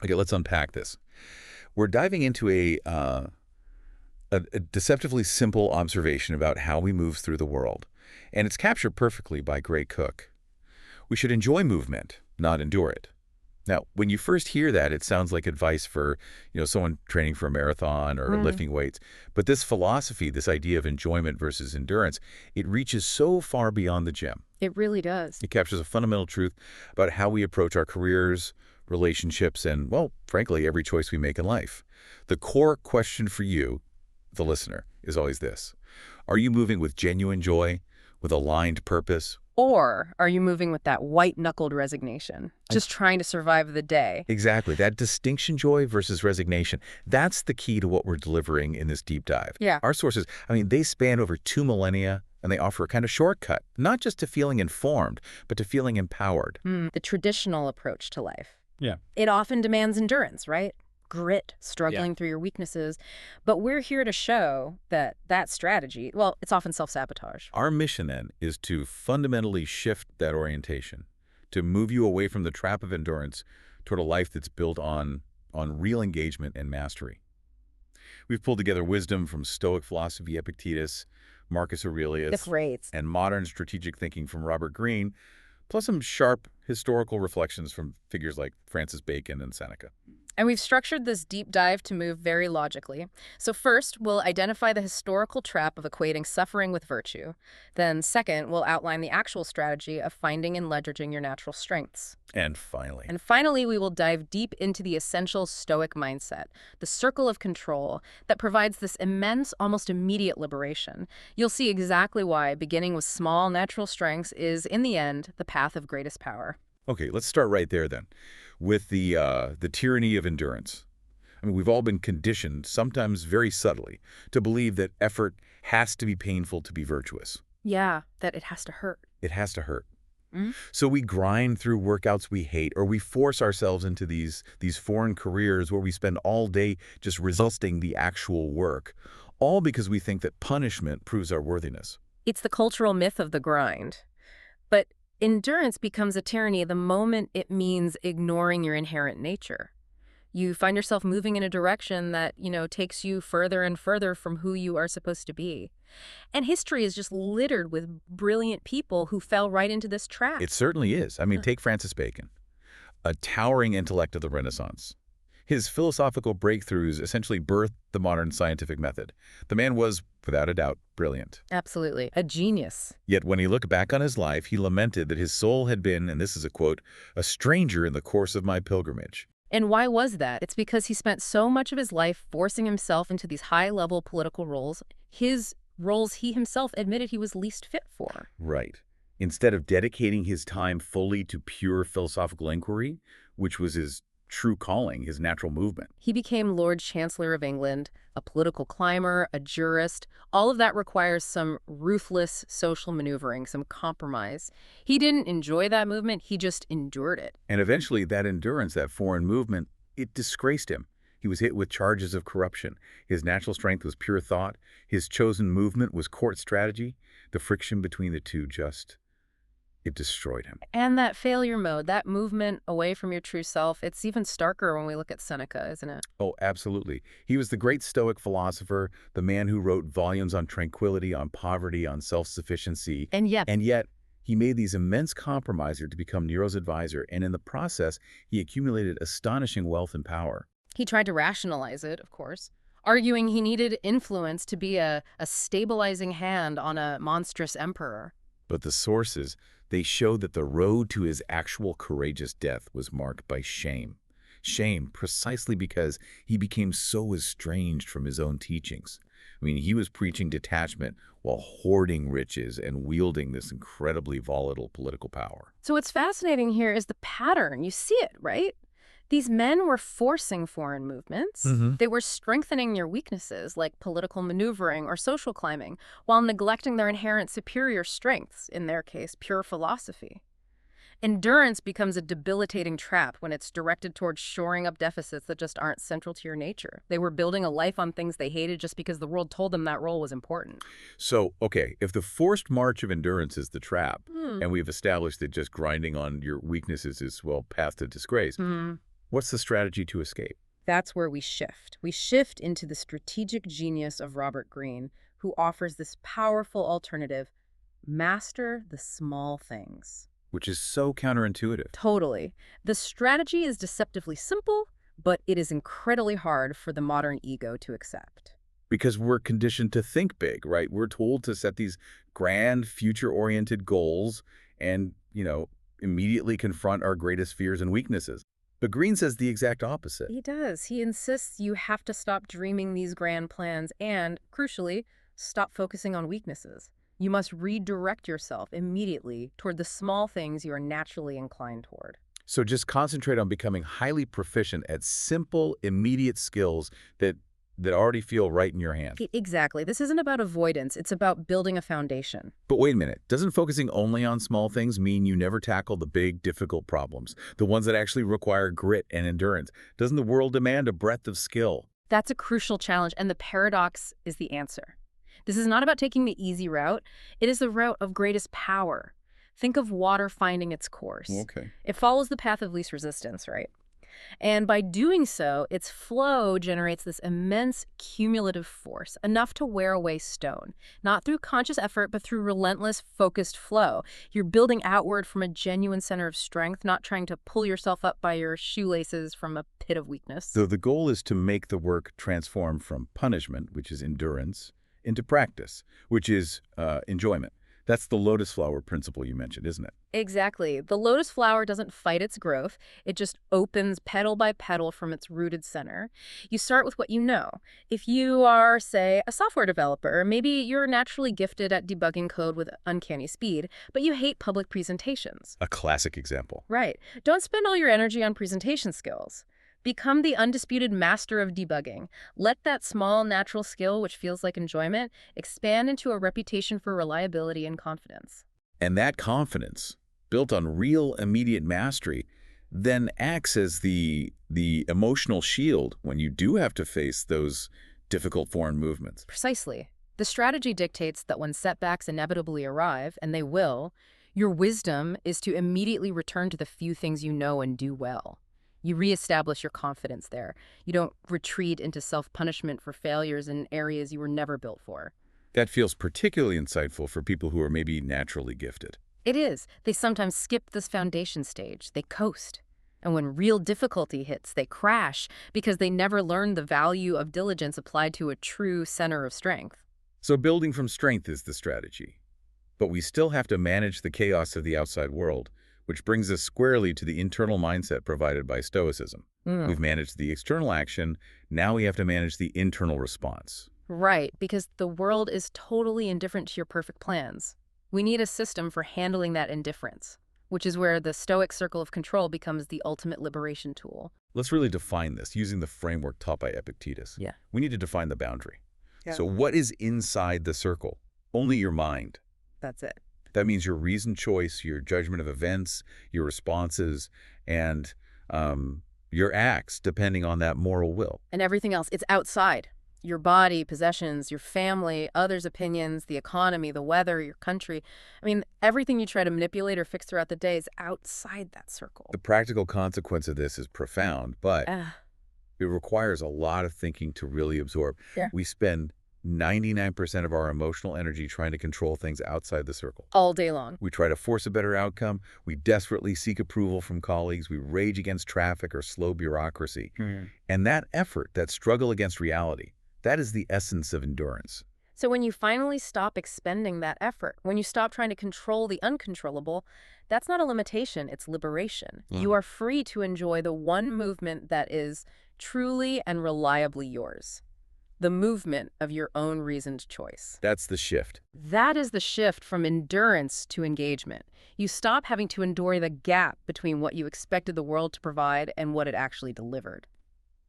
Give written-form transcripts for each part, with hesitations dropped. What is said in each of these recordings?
Okay, let's unpack this. We're diving into a deceptively simple observation about how we move through the world, and it's captured perfectly by Gray Cook. We should enjoy movement, not endure it. Now, when you first hear that, it sounds like advice for, someone training for a marathon or Mm, lifting weights. But this philosophy, this idea of enjoyment versus endurance, it reaches so far beyond the gym. it really does. It captures a fundamental truth about how we approach our careers, relationships, and, well, frankly, every choice we make in life. The core question for you, the listener, is always this. Are you moving with genuine joy, with aligned purpose? Or are you moving with that white-knuckled resignation, just trying to survive the day? Exactly. That distinction, joy versus resignation, that's the key to what we're delivering in this deep dive. Yeah. Our sources, they span over 2 millennia, and they offer a kind of shortcut, not just to feeling informed, but to feeling empowered. The traditional approach to life. Yeah. It often demands endurance, right? Grit, Yeah. struggling through your weaknesses. But we're here to show that that strategy, well, it's often self-sabotage. Our mission, then, is to fundamentally shift that orientation, to move you away from the trap of endurance toward a life that's built on real engagement and mastery. We've pulled together wisdom from Stoic philosophy, Epictetus, Marcus The Aurelius, greats. and modern strategic thinking from Robert Greene, plus some sharp historical reflections from figures like Francis Bacon and Seneca. And we've structured this deep dive to move very logically. So first, we'll identify the historical trap of equating suffering with virtue. Then second, we'll outline the actual strategy of finding and leveraging your natural strengths. And finally, And finally, we will dive deep into the essential Stoic mindset, the circle of control that provides this immense, almost immediate liberation. You'll see exactly why beginning with small natural strengths is, in the end, the path of greatest power. okay, let's start right there then, with the tyranny of endurance. We've all been conditioned, sometimes very subtly, to believe that effort has to be painful to be virtuous. Yeah, that it has to hurt. It has to hurt. Mhm. So we grind through workouts we hate, or we force ourselves into these foreign careers where we spend all day just resisting the actual work, all because we think that punishment proves our worthiness. It's the cultural myth of the grind. But endurance becomes a tyranny the moment it means ignoring your inherent nature. You find yourself moving in a direction that, takes you further and further from who you are supposed to be. And history is just littered with brilliant people who fell right into this trap. It certainly is. Take Francis Bacon, a towering intellect of the Renaissance. His philosophical breakthroughs essentially birthed the modern scientific method. The man was, without a doubt, brilliant. Absolutely. A genius. Yet when he looked back on his life, he lamented that his soul had been, and this is a quote, "a stranger in the course of my pilgrimage." And why was that? It's because he spent so much of his life forcing himself into these high-level political roles, his roles he himself admitted he was least fit for. Right. Instead of dedicating his time fully to pure philosophical inquiry, which was his true calling, his natural movement. He became Lord Chancellor of England, a political climber, a jurist. All of that requires some ruthless social maneuvering, some compromise. He didn't enjoy that movement, he just endured it. And eventually that endurance, that foreign movement, it disgraced him. He was hit with charges of corruption. His natural strength was pure thought. His chosen movement was court strategy. The friction between the two it destroyed him. And that failure mode, that movement away from your true self, it's even starker when we look at Seneca, isn't it? Oh, absolutely. He was the great Stoic philosopher, the man who wrote volumes on tranquility, on poverty, on self-sufficiency. And yet, And yet, he made these immense compromises to become Nero's advisor, and in the process, he accumulated astonishing wealth and power. he tried to rationalize it, of course, arguing he needed influence to be a stabilizing hand on a monstrous emperor. But the sources, they show that the road to his actual courageous death was marked by shame. Shame, precisely because he became so estranged from his own teachings. He was preaching detachment while hoarding riches and wielding this incredibly volatile political power. So what's fascinating here is the pattern. You see it, right? These men were forcing foreign movements. Mhm. They were strengthening your weaknesses, like political maneuvering or social climbing, while neglecting their inherent superior strengths, in their case, pure philosophy. Endurance becomes a debilitating trap when it's directed towards shoring up deficits that just aren't central to your nature. They were building a life on things they hated just because the world told them that role was important. So, okay, if the forced march of endurance is the trap, Hmm. and we've established that just grinding on your weaknesses is, well, path to disgrace, Hmm. What's the strategy to escape? That's where we shift. We shift into the strategic genius of Robert Greene, who offers this powerful alternative: master the small things. Which is so counterintuitive. Totally. The strategy is deceptively simple, but it is incredibly hard for the modern ego to accept. Because we're conditioned to think big, right? We're told to set these grand, future-oriented goals and, immediately confront our greatest fears and weaknesses. But Green says the exact opposite. He does. He insists you have to stop dreaming these grand plans and, crucially, stop focusing on weaknesses. You must redirect yourself immediately toward the small things you are naturally inclined toward. So just concentrate on becoming highly proficient at simple, immediate skills that already feel right in your hand. Exactly. This isn't about avoidance. It's about building a foundation. But wait a minute, doesn't focusing only on small things mean you never tackle the big, difficult problems, the ones that actually require grit and endurance? Doesn't the world demand a breadth of skill? That's a crucial challenge, and the paradox is the answer. This is not about taking the easy route. It is the route of greatest power. Think of water finding its course. Okay. It follows the path of least resistance, right? And by doing so, its flow generates this immense cumulative force, enough to wear away stone, not through conscious effort, but through relentless, focused flow. You're building outward from a genuine center of strength, not trying to pull yourself up by your shoelaces from a pit of weakness. So the goal is to make the work transform from punishment, which is endurance, into practice, which is enjoyment. That's the lotus flower principle you mentioned, isn't it? Exactly. The lotus flower doesn't fight its growth. It just opens petal by petal from its rooted center. You start with what you know. If you are, say, a software developer, maybe you're naturally gifted at debugging code with uncanny speed, but you hate public presentations. A classic example. Right. Don't spend all your energy on presentation skills. Become the undisputed master of debugging. Let that small, natural skill, which feels like enjoyment, expand into a reputation for reliability and confidence. And that confidence, built on real immediate mastery, then acts as the emotional shield when you do have to face those difficult foreign movements. Precisely. The strategy dictates that when setbacks inevitably arrive, and they will, your wisdom is to immediately return to the few things you know and do well. You reestablish your confidence there. You don't retreat into self-punishment for failures in areas you were never built for. That feels particularly insightful for people who are maybe naturally gifted. It is. They sometimes skip this foundation stage. They coast. And when real difficulty hits, they crash because they never learned the value of diligence applied to a true center of strength. So building from strength is the strategy. But we still have to manage the chaos of the outside world, which brings us squarely to the internal mindset provided by Stoicism. We've managed the external action, now we have to manage the internal response. Right, because the world is totally indifferent to your perfect plans. We need a system for handling that indifference, which is where the Stoic circle of control becomes the ultimate liberation tool. Let's really define this using the framework taught by Epictetus. Yeah. We need to define the boundary. Yeah. So what is inside the circle? Only your mind. That's it. That means your reasoned choice, your judgment of events, your responses, and your acts, depending on that moral will. And everything else, it's outside. Your body, possessions, your family, others' opinions, the economy, the weather, your country. I mean, everything you try to manipulate or fix throughout the day is outside that circle. The practical consequence of this is profound, but it requires a lot of thinking to really absorb. Yeah. We spend 99% of our emotional energy trying to control things outside the circle. All day long. We try to force a better outcome. We desperately seek approval from colleagues. We rage against traffic or slow bureaucracy. And that effort, that struggle against reality, that is the essence of endurance. So when you finally stop expending that effort, when you stop trying to control the uncontrollable, that's not a limitation, it's liberation. You are free to enjoy the one movement that is truly and reliably yours. The movement of your own reasoned choice. That's the shift. That is the shift from endurance to engagement. You stop having to endure the gap between what you expected the world to provide and what it actually delivered.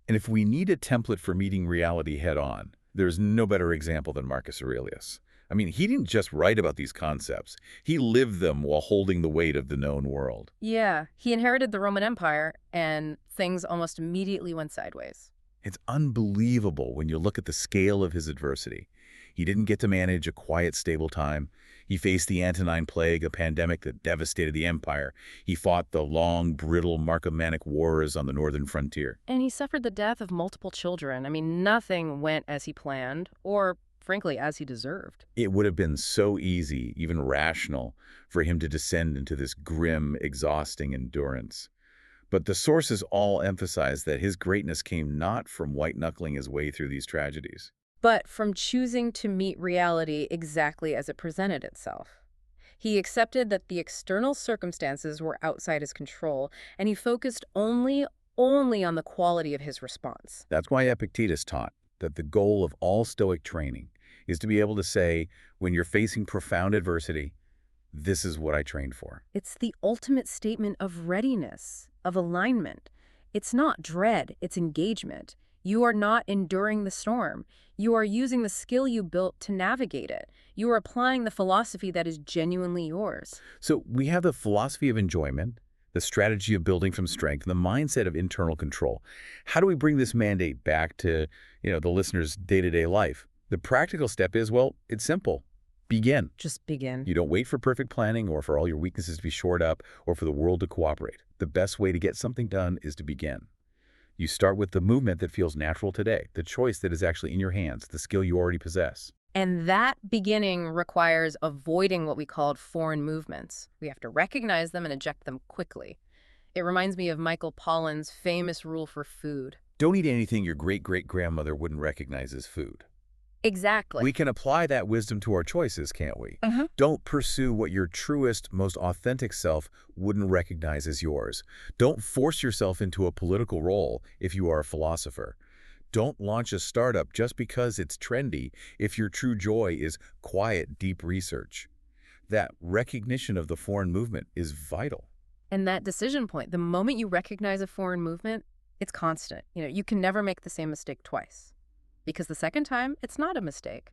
And if we need a template for meeting reality head-on, there's no better example than Marcus Aurelius. I mean, he didn't just write about these concepts. He lived them while holding the weight of the known world. Yeah, he inherited the Roman Empire, and things almost immediately went sideways. It's unbelievable when you look at the scale of his adversity. He didn't get to manage a quiet, stable time. He faced the Antonine Plague, a pandemic that devastated the empire. He fought the long, brittle Marcomannic Wars on the northern frontier. And he suffered the death of multiple children. I mean, nothing went as he planned, or frankly, as he deserved. It would have been so easy, even rational, for him to descend into this grim, exhausting endurance. But the sources all emphasize that his greatness came not from white-knuckling his way through these tragedies. But from choosing to meet reality exactly as it presented itself. He accepted that the external circumstances were outside his control, and he focused only on the quality of his response. That's why Epictetus taught that the goal of all Stoic training is to be able to say, when you're facing profound adversity, this is what I trained for. It's the ultimate statement of readiness, of alignment. It's not dread, it's engagement. You are not enduring the storm. You are using the skill you built to navigate it. You are applying the philosophy that is genuinely yours. So we have the philosophy of enjoyment, the strategy of building from strength, and the mindset of internal control. How do we bring this mandate back to, the listener's day-to-day life? The practical step is, well, it's simple. Begin. Just begin. You don't wait for perfect planning or for all your weaknesses to be shored up or for the world to cooperate. The best way to get something done is to begin. You start with the movement that feels natural today, the choice that is actually in your hands, the skill you already possess. And that beginning requires avoiding what we called foreign movements. We have to recognize them and eject them quickly. It reminds me of Michael Pollan's famous rule for food. Don't eat anything your great-great-grandmother wouldn't recognize as food. Exactly. We can apply that wisdom to our choices, can't we? Don't pursue what your truest, most authentic self wouldn't recognize as yours. Don't force yourself into a political role if you are a philosopher. Don't launch a startup just because it's trendy if your true joy is quiet, deep research. That recognition of the foreign movement is vital. And that decision point, the moment you recognize a foreign movement, it's constant. You can never make the same mistake twice. Because the second time, it's not a mistake.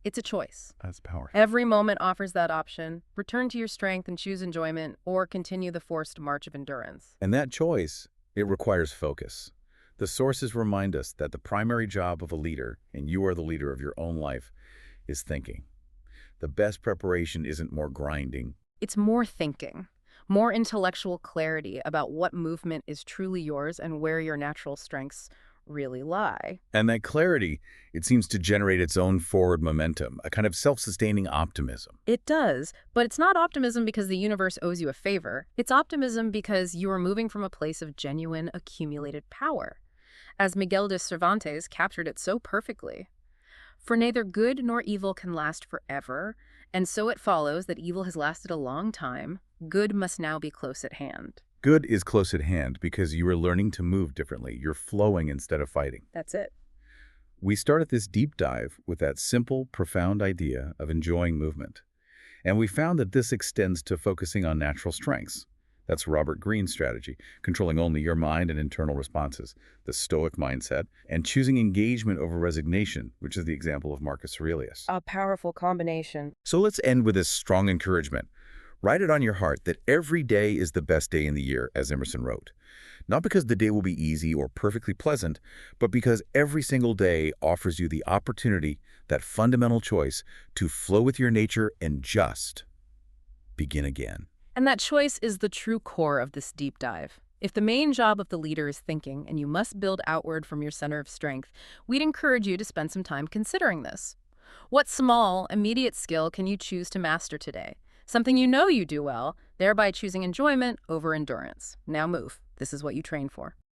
It's a choice. That's powerful. Every moment offers that option. Return to your strength and choose enjoyment, or continue the forced march of endurance. And that choice, it requires focus. The sources remind us that the primary job of a leader, and you are the leader of your own life, is thinking. The best preparation isn't more grinding. It's more thinking, more intellectual clarity about what movement is truly yours and where your natural strengths really lie. And that clarity, it seems to generate its own forward momentum, a kind of self-sustaining optimism. It does, but it's not optimism because the universe owes you a favor. It's optimism because you are moving from a place of genuine accumulated power. As Miguel de Cervantes captured it so perfectly. For neither good nor evil can last forever, and so it follows that evil has lasted a long time. Good must now be close at hand. Good is close at hand because you are learning to move differently. You're flowing instead of fighting. That's it. We started this deep dive with that simple, profound idea of enjoying movement. And we found that this extends to focusing on natural strengths. That's Robert Greene's strategy, controlling only your mind and internal responses, the Stoic mindset, and choosing engagement over resignation, which is the example of Marcus Aurelius. A powerful combination. So let's end with this strong encouragement. Write it on your heart that every day is the best day in the year, as Emerson wrote. Not because the day will be easy or perfectly pleasant, but because every single day offers you the opportunity, that fundamental choice, to flow with your nature and just begin again. And that choice is the true core of this deep dive. If the main job of the leader is thinking, and you must build outward from your center of strength, we'd encourage you to spend some time considering this. What small, immediate skill can you choose to master today? Something you know you do well, thereby choosing enjoyment over endurance. Now move. This is what you train for.